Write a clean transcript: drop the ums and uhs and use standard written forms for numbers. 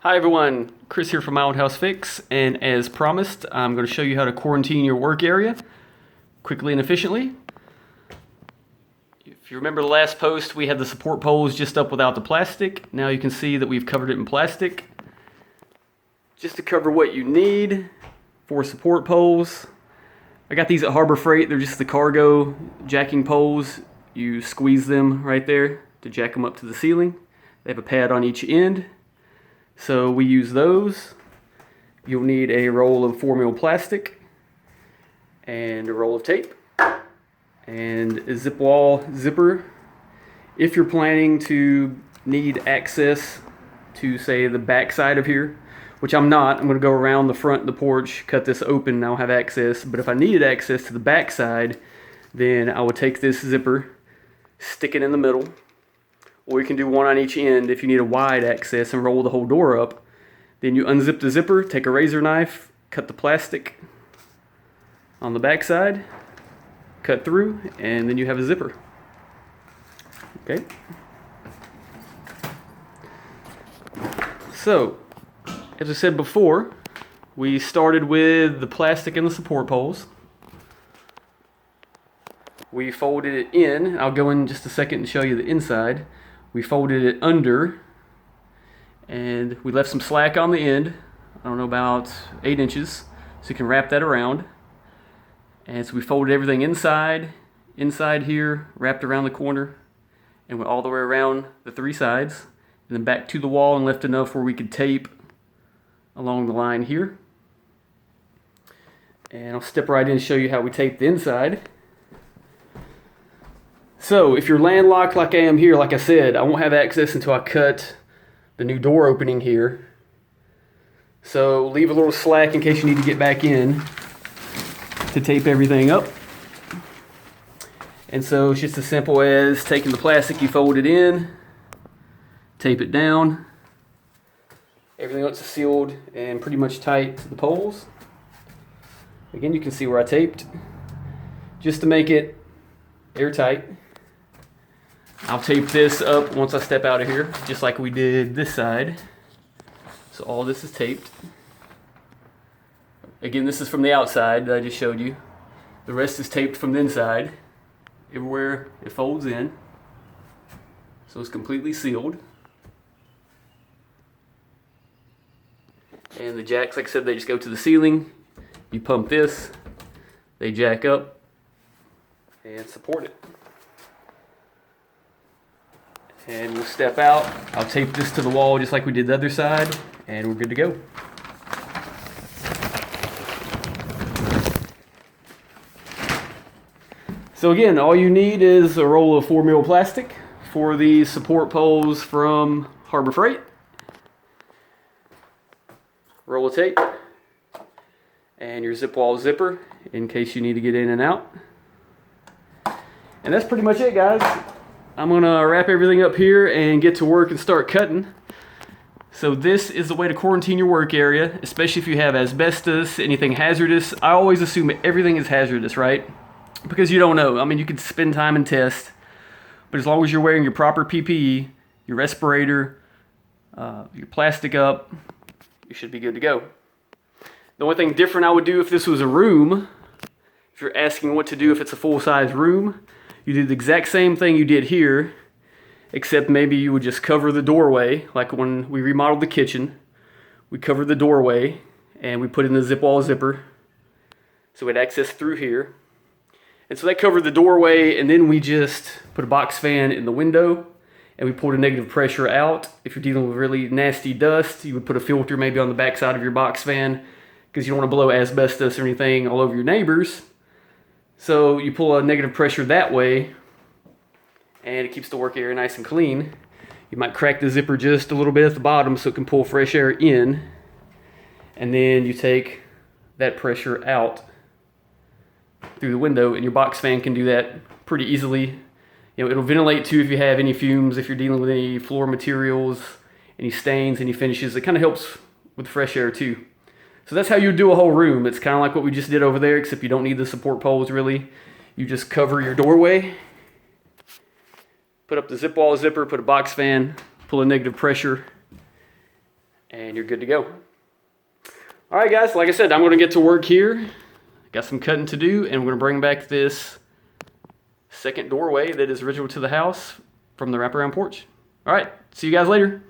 Hi everyone, Chris here from My Old House Fix, and as promised, I'm going to show you how to quarantine your work area quickly and efficiently. If you remember the last post, we had the support poles just up without the plastic. Now you can see that we've covered it in plastic. Just to cover what you need for support poles, I got these at Harbor Freight. They're just the cargo jacking poles. You squeeze them right there to jack them up to the ceiling. They have a pad on each end. So we use those. You'll need a roll of 4mm plastic and a roll of tape and a zip wall zipper. If you're planning to need access to, say, the back side of here, which I'm not, I'm going to go around the front of the porch, cut this open, and I'll have access. But if I needed access to the back side, then I would take this zipper, stick it in the middle, or you can do one on each end if you need a wide access and roll the whole door up. Then you unzip the zipper, take a razor knife, cut the plastic on the back side, cut through, and then you have a zipper. Okay. So, as I said before, we started with the plastic and the support poles. We folded it in. I'll go in just a second and show you the inside. We folded it under, and we left some slack on the end. I don't know, about 8 inches, so you can wrap that around. And so we folded everything inside here, wrapped around the corner, and went all the way around the 3 sides, and then back to the wall and left enough where we could tape along the line here. And I'll step right in and show you how we tape the inside. So if you're landlocked like I am here, like I said, I won't have access until I cut the new door opening here. So leave a little slack in case you need to get back in to tape everything up. And so it's just as simple as taking the plastic, you fold it in, tape it down. Everything else is sealed and pretty much tight to the poles. Again, you can see where I taped, just to make it airtight. I'll tape this up once I step out of here, just like we did this side. So all this is taped. Again, this is from the outside that I just showed you. The rest is taped from the inside. Everywhere it folds in. So it's completely sealed. And the jacks, like I said, they just go to the ceiling. You pump this, they jack up and support it. And we'll step out. I'll tape this to the wall just like we did the other side, and we're good to go. So again, all you need is a roll of 4mm plastic for the support poles from Harbor Freight. Roll of tape and your zip wall zipper in case you need to get in and out. And that's pretty much it, guys. I'm gonna wrap everything up here and get to work and start cutting. So this is the way to quarantine your work area, especially if you have asbestos, anything hazardous. I always assume everything is hazardous, right? Because you don't know. I mean, you could spend time and test, but as long as you're wearing your proper PPE, your respirator, your plastic up, you should be good to go. The only thing different I would do if this was a room, if you're asking what to do if it's a full-size room, you do the exact same thing you did here, except maybe you would just cover the doorway, like when we remodeled the kitchen. We covered the doorway, and we put in the zip wall zipper, so we had access through here. And so that covered the doorway, and then we just put a box fan in the window, and we pulled a negative pressure out. If you're dealing with really nasty dust, you would put a filter maybe on the back side of your box fan, because you don't want to blow asbestos or anything all over your neighbors. So you pull a negative pressure that way, and it keeps the work area nice and clean. You might crack the zipper just a little bit at the bottom so it can pull fresh air in, and then you take that pressure out through the window, and your box fan can do that pretty easily. You know, it'll ventilate too if you have any fumes, if you're dealing with any floor materials, any stains, any finishes. It kind of helps with fresh air too. So that's how you do a whole room. It's kind of like what we just did over there, except you don't need the support poles really. You just cover your doorway, put up the zip wall zipper, put a box fan, pull a negative pressure, and you're good to go. All right, guys, like I said, I'm going to get to work here. Got some cutting to do, and we're going to bring back this second doorway that is original to the house from the wraparound porch. All right, see you guys later.